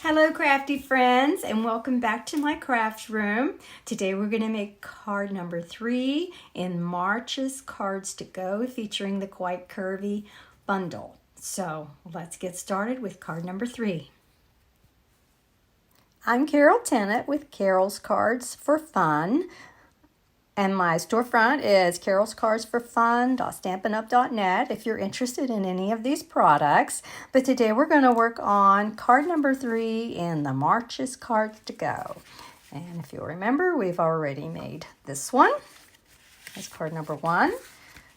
Hello crafty friends, and welcome back to my craft room. Today we're going to make card number 3 in March's Cards to Go, featuring the Quite Curvy bundle. So let's get started with card number 3. I'm Carol Tennant with Carol's Cards for Fun. And my storefront is carolscardsforfun.stampinup.net if you're interested in any of these products. But today we're going to work on card number 3 in the March's Cards to Go. And if you'll remember, we've already made this one as card number 1.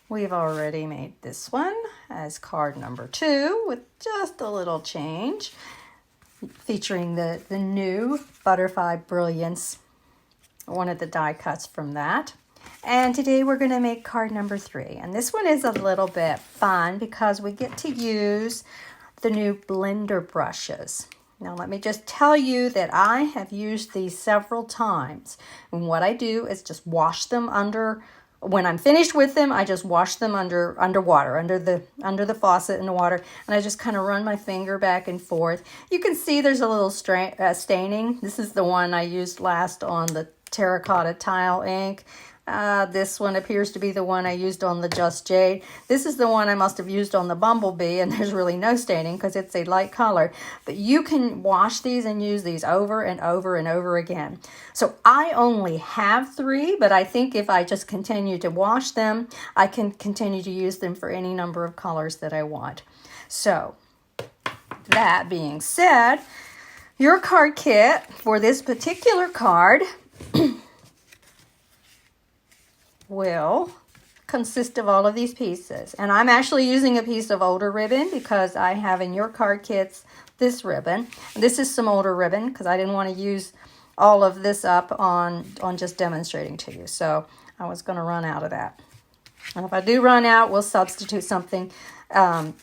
We've already made this one as card number 2 with just a little change, featuring the new Butterfly Brilliance, one of the die cuts from that. And today we're going to make card number 3. And this one is a little bit fun because we get to use the new blender brushes. Now let me just tell you that I have used these several times. And what I do is just wash them under, when I'm finished with them, I just wash them under water, under the faucet in the water, and I just kind of run my finger back and forth. You can see there's a little staining. This is the one I used last on the terracotta tile ink. This one appears to be the one I used on the Just Jade. This is the one I must have used on the Bumblebee, and there's really no staining because it's a light color. But you can wash these and use these over and over and over again. So I only have 3, but I think if I just continue to wash them, I can continue to use them for any number of colors that I want. So that being said, your card kit for this particular card will consist of all of these pieces. And I'm actually using a piece of older ribbon because I have in your card kits this ribbon. This is some older ribbon because I didn't want to use all of this up on just demonstrating to you. So I was going to run out of that. And if I do run out, we'll substitute something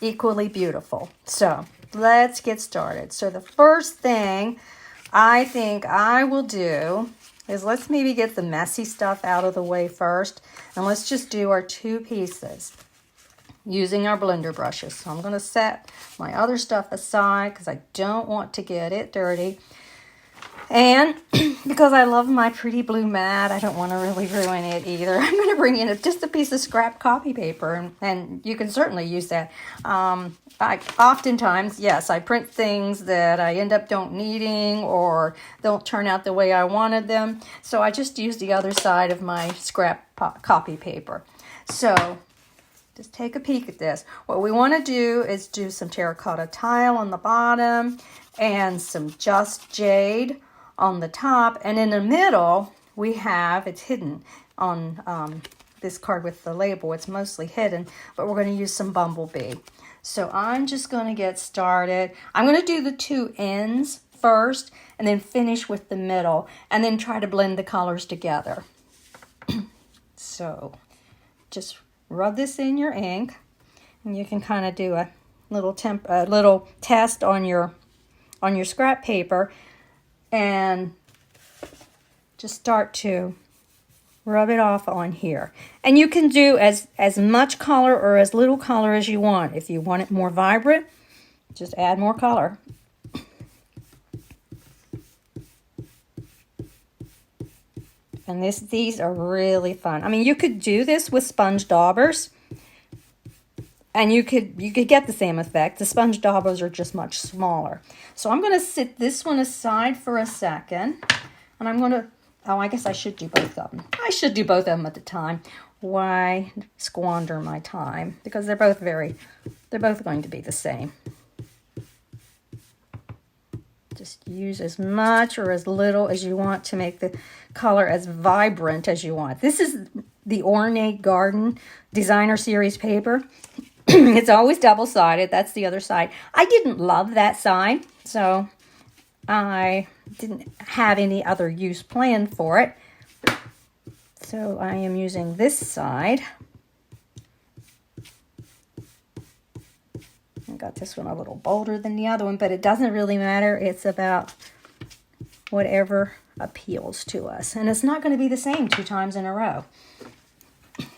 equally beautiful. So let's get started. So the first thing I think I will do is let's maybe get the messy stuff out of the way first. And let's just do our 2 pieces using our blender brushes. So I'm going to set my other stuff aside because I don't want to get it dirty. And because I love my pretty blue mat, I don't want to really ruin it either. I'm going to bring in just a piece of scrap copy paper, and you can certainly use that. Oftentimes, yes, I print things that I end up don't needing or don't turn out the way I wanted them. So I just use the other side of my scrap copy paper. So just take a peek at this. What we want to do is do some terracotta tile on the bottom and some Just Jade on the top, and in the middle we have, it's hidden on this card with the label, it's mostly hidden, but we're going to use some Bumblebee. So I'm just going to get started. I'm going to do the 2 ends first and then finish with the middle and then try to blend the colors together. So just rub this in your ink, and you can kind of do a little test on your scrap paper and just start to rub it off on here. And you can do as much color or as little color as you want. If you want it more vibrant, just add more color. And these are really fun. I mean, you could do this with sponge daubers, and you could get the same effect. The sponge daubers are just much smaller. So I'm going to sit this one aside for a second. And I'm going to, I guess I should do both of them. I should do both of them at the time. Why squander my time? Because they're both going to be the same. Just use as much or as little as you want to make the color as vibrant as you want. This is the Ornate Garden Designer Series paper. It's always double-sided. That's the other side. I didn't love that side, so I didn't have any other use planned for it. So I am using this side. I got this one a little bolder than the other one, but it doesn't really matter. It's about whatever appeals to us. And it's not going to be the same 2 times in a row.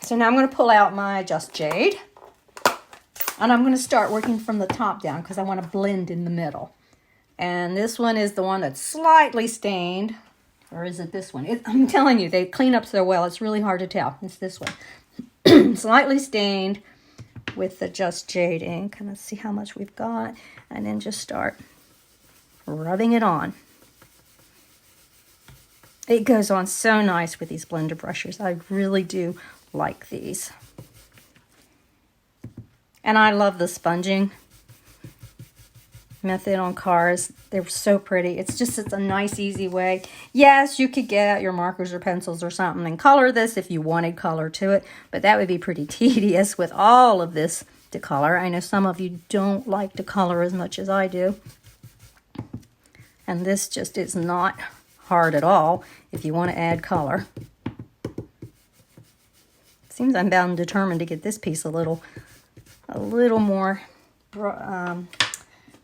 So now I'm going to pull out my Just Jade. And I'm going to start working from the top down because I want to blend in the middle. And this one is the one that's slightly stained. Or is it this one? I'm telling you, they clean up so well, it's really hard to tell. It's this one. Slightly stained with the Just Jade ink. And let's see how much we've got. And then just start rubbing it on. It goes on so nice with these blender brushes. I really do like these. And I love the sponging method on cars. They're so pretty. It's a nice, easy way. Yes, you could get out your markers or pencils or something and color this if you wanted color to it, but that would be pretty tedious with all of this to color. I know some of you don't like to color as much as I do. And this just is not hard at all if you want to add color. Seems I'm bound and determined to get this piece a little more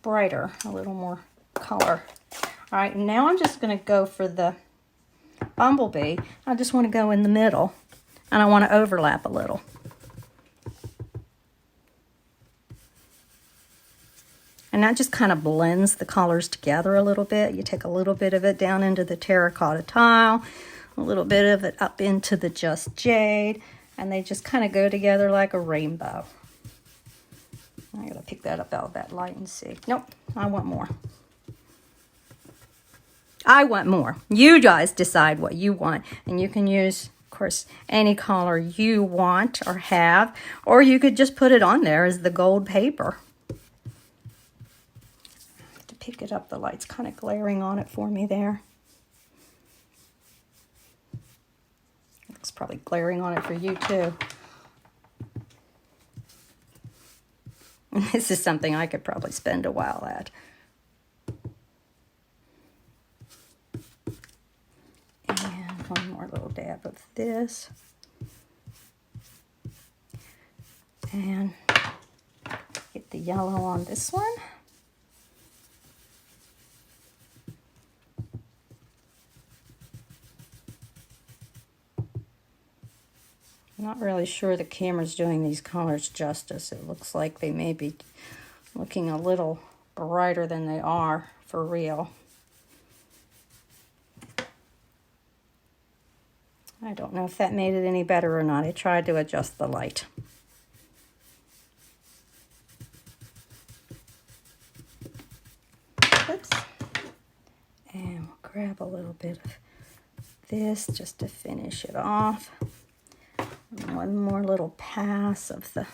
brighter, a little more color. All right, now I'm just going to go for the bumblebee. I just want to go in the middle, and I want to overlap a little. And that just kind of blends the colors together a little bit. You take a little bit of it down into the terracotta tile, a little bit of it up into the Just Jade, and they just kind of go together like a rainbow. I gotta pick that up out of that light and see. Nope, I want more. I want more. You guys decide what you want, and you can use, of course, any color you want or have, or you could just put it on there as the gold paper. Pick it up. The light's kind of glaring on it for me there. It's probably glaring on it for you too. This is something I could probably spend a while at. And one more little dab of this. And get the yellow on this one. I'm not really sure the camera's doing these colors justice. It looks like they may be looking a little brighter than they are for real. I don't know if that made it any better or not. I tried to adjust the light. Oops. And we'll grab a little bit of this just to finish it off. One more little pass of the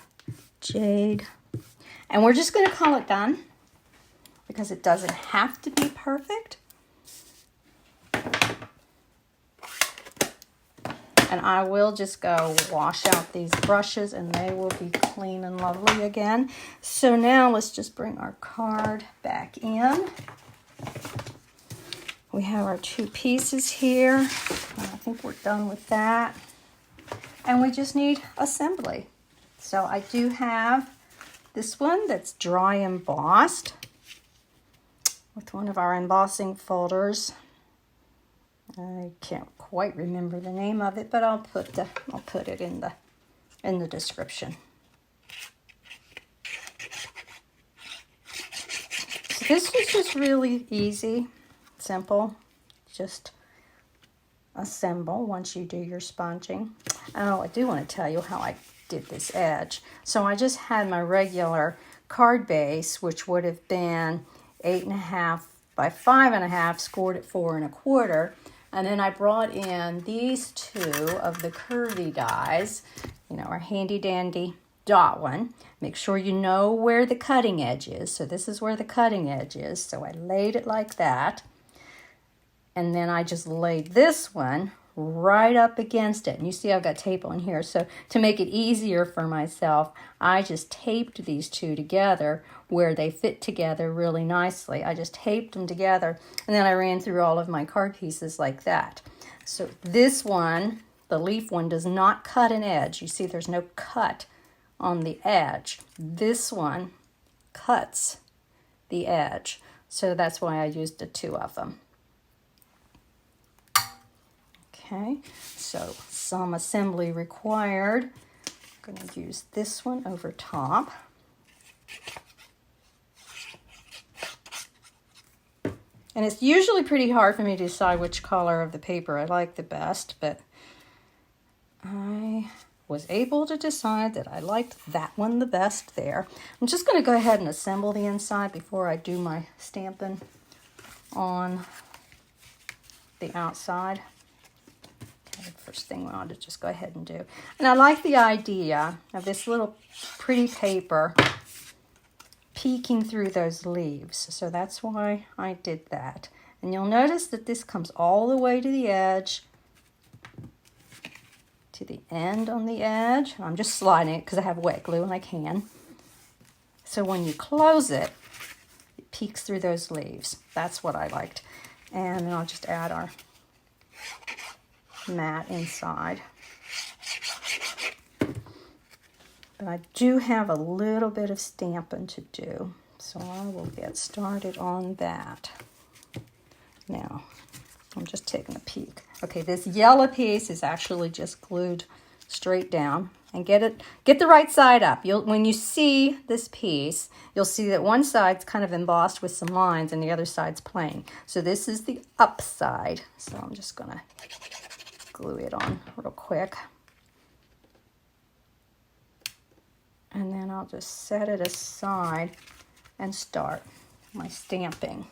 jade. And we're just going to call it done because it doesn't have to be perfect. And I will just go wash out these brushes and they will be clean and lovely again. So now let's just bring our card back in. We have our two pieces here. I think we're done with that. And we just need assembly. So I do have this one that's dry embossed with one of our embossing folders. I can't quite remember the name of it, but I'll put it in the description. So this is just really easy, simple. Just assemble once you do your sponging. Oh, I do want to tell you how I did this edge. So I just had my regular card base, which would have been 8.5 by 5.5, scored at 4 1/4. And then I brought in these two of the curvy dies, our handy dandy dot one. Make sure you know where the cutting edge is. So this is where the cutting edge is. So I laid it like that. And then I just laid this one right up against it. And you see I've got tape on here. So to make it easier for myself, I just taped these two together where they fit together really nicely. I just taped them together and then I ran through all of my card pieces like that. So this one, the leaf one, does not cut an edge. You see there's no cut on the edge. This one cuts the edge. So that's why I used the two of them. Okay, so some assembly required. I'm going to use this one over top. And it's usually pretty hard for me to decide which color of the paper I like the best, but I was able to decide that I liked that one the best there. I'm just going to go ahead and assemble the inside before I do my stamping on the outside. Okay, first thing we want to just go ahead and do. And I like the idea of this little pretty paper peeking through those leaves. So that's why I did that. And you'll notice that this comes all the way to the edge, to the end on the edge. I'm just sliding it because I have wet glue and I can. So when you close it, it peeks through those leaves. That's what I liked. And then I'll just add our mat inside. But I do have a little bit of stamping to do, so I will get started on that. Now, I'm just taking a peek. Okay, this yellow piece is actually just glued straight down. And get the right side up. When you see this piece, you'll see that one side's kind of embossed with some lines and the other side's plain. So this is the up side. So I'm just gonna glue it on real quick. And then I'll just set it aside and start my stamping.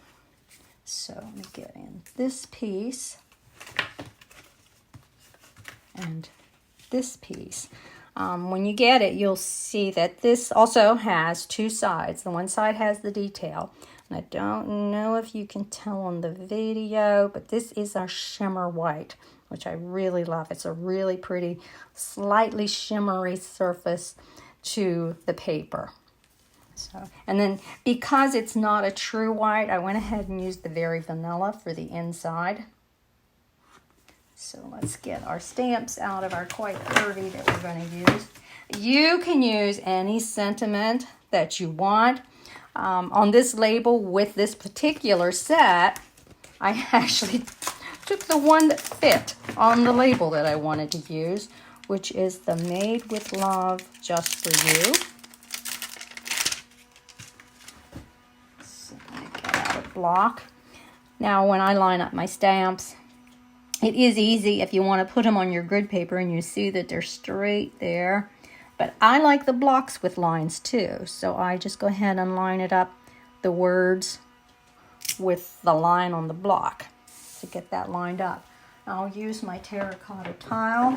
So let me get in this piece and this piece. When you get it, you'll see that this also has two sides. The one side has the detail. And I don't know if you can tell on the video, but this is our shimmer white, which I really love. It's a really pretty, slightly shimmery surface to the paper. So, and then because it's not a true white, I went ahead and used the Very Vanilla for the inside. So let's get our stamps out of our Quite 30 that we're going to use. You can use any sentiment that you want. On this label with this particular set, I actually took the one that fit on the label that I wanted to use, which is the Made with Love Just for You. So let me get out a block. Now when I line up my stamps, it is easy if you want to put them on your grid paper and you see that they're straight there. But I like the blocks with lines too. So I just go ahead and line it up, the words with the line on the block to get that lined up. I'll use my terracotta tile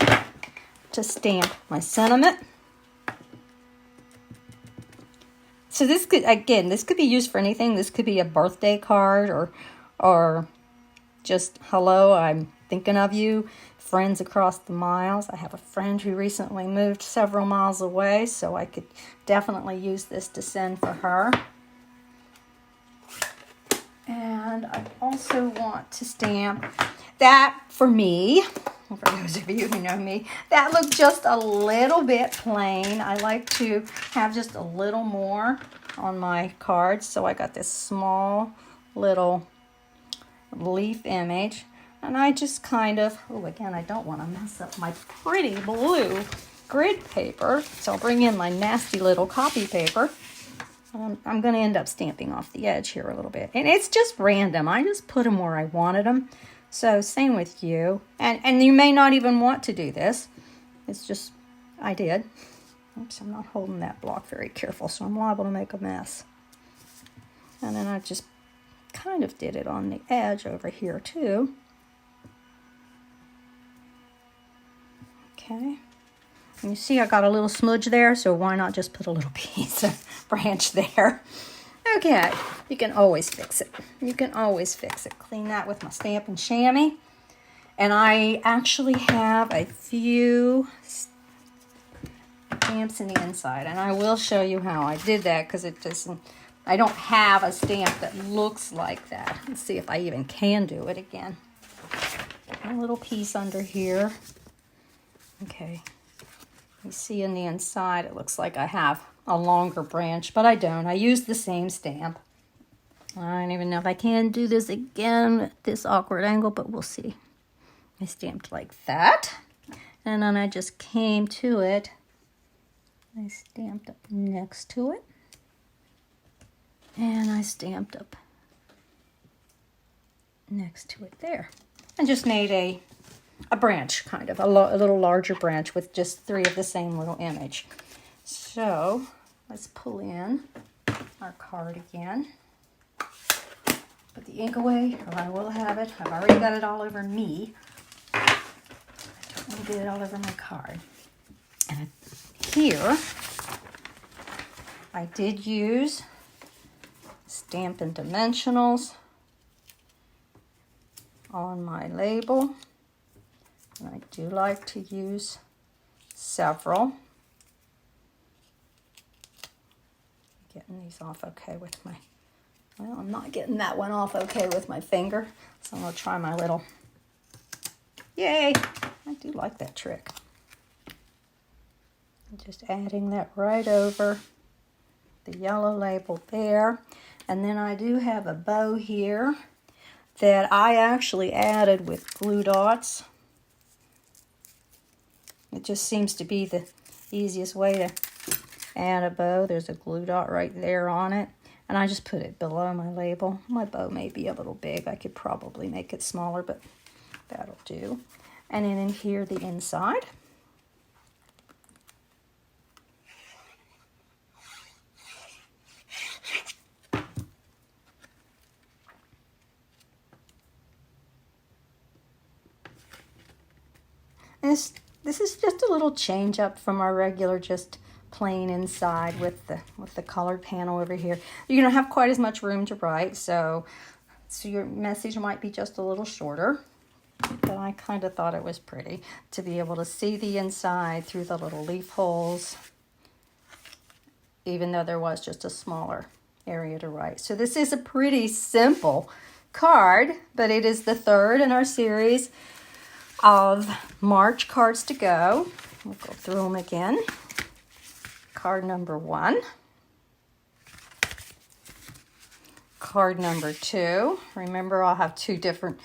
to stamp my sentiment. So this could, again, this could be used for anything. This could be a birthday card or just, hello, I'm thinking of you, friends across the miles. I have a friend who recently moved several miles away, so I could definitely use this to send for her. And I also want to stamp that for me, for those of you who know me, that looked just a little bit plain. I like to have just a little more on my cards, so I got this small little leaf image. And I just kind of, oh, again, I don't want to mess up my pretty blue grid paper. So I'll bring in my nasty little copy paper. I'm going to end up stamping off the edge here a little bit. And it's just random. I just put them where I wanted them. So same with you. And you may not even want to do this. It's just, I did. Oops, I'm not holding that block very careful, so I'm liable to make a mess. And then I just kind of did it on the edge over here too. Okay, and you see I got a little smudge there, so why not just put a little piece of branch there? Okay, you can always fix it. You can always fix it. Clean that with my Stampin' Chamois. And I actually have a few stamps in the inside, and I will show you how I did that because it doesn't, I don't have a stamp that looks like that. Let's see if I even can do it again. A little piece under here. Okay, you see in the inside it looks like I have a longer branch, but I don't. I use the same stamp. I don't even know if I can do this again at this awkward angle, but we'll see. I stamped like that, and then I just came to it. I stamped up next to it, and I stamped up next to it there. And just made a branch, kind of, a little larger branch with just 3 of the same little image. So let's pull in our card again. Put the ink away, or I will have it. I've already got it all over me. I don't want to get it all over my card. And here, I did use Stampin' Dimensionals on my label. And I do like to use several. Getting these off okay with my, well, I'm not getting that one off okay with my finger. So I'm going to try my little, yay, I do like that trick. Just adding that right over the yellow label there. And then I do have a bow here that I actually added with glue dots. It just seems to be the easiest way to add a bow. There's a glue dot right there on it. And I just put it below my label. My bow may be a little big. I could probably make it smaller, but that'll do. And then in here, the inside. This is just a little change up from our regular just plain inside with the colored panel over here. You don't have quite as much room to write, so your message might be just a little shorter. But I kind of thought it was pretty to be able to see the inside through the little leaf holes, even though there was just a smaller area to write. So this is a pretty simple card, but it is the 3rd in our series of March cards to go. We'll go through them again. Card number 1. Card number 2. Remember, I'll have 2 different,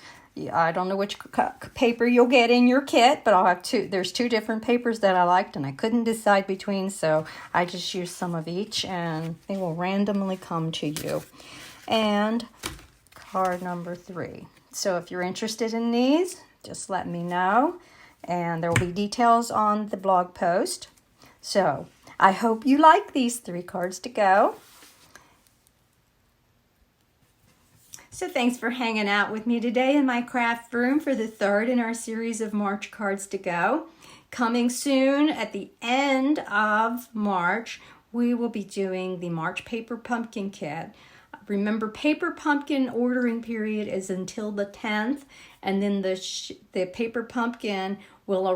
I don't know which paper you'll get in your kit, but I'll have 2. There's 2 different papers that I liked and I couldn't decide between, so I just used some of each and they will randomly come to you. And card number 3. So if you're interested in these, just let me know, and there will be details on the blog post. So I hope you like these 3 cards to go. So thanks for hanging out with me today in my craft room for the 3rd in our series of March cards to go. Coming soon at the end of March, we will be doing the March Paper Pumpkin Kit. Remember, Paper Pumpkin ordering period is until the 10th, and then the Paper Pumpkin will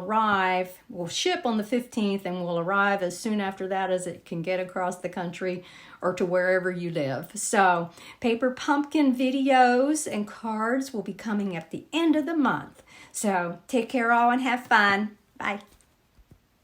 ship on the 15th and will arrive as soon after that as it can get across the country or to wherever you live. So Paper Pumpkin videos and cards will be coming at the end of the month. So take care all and have fun. Bye.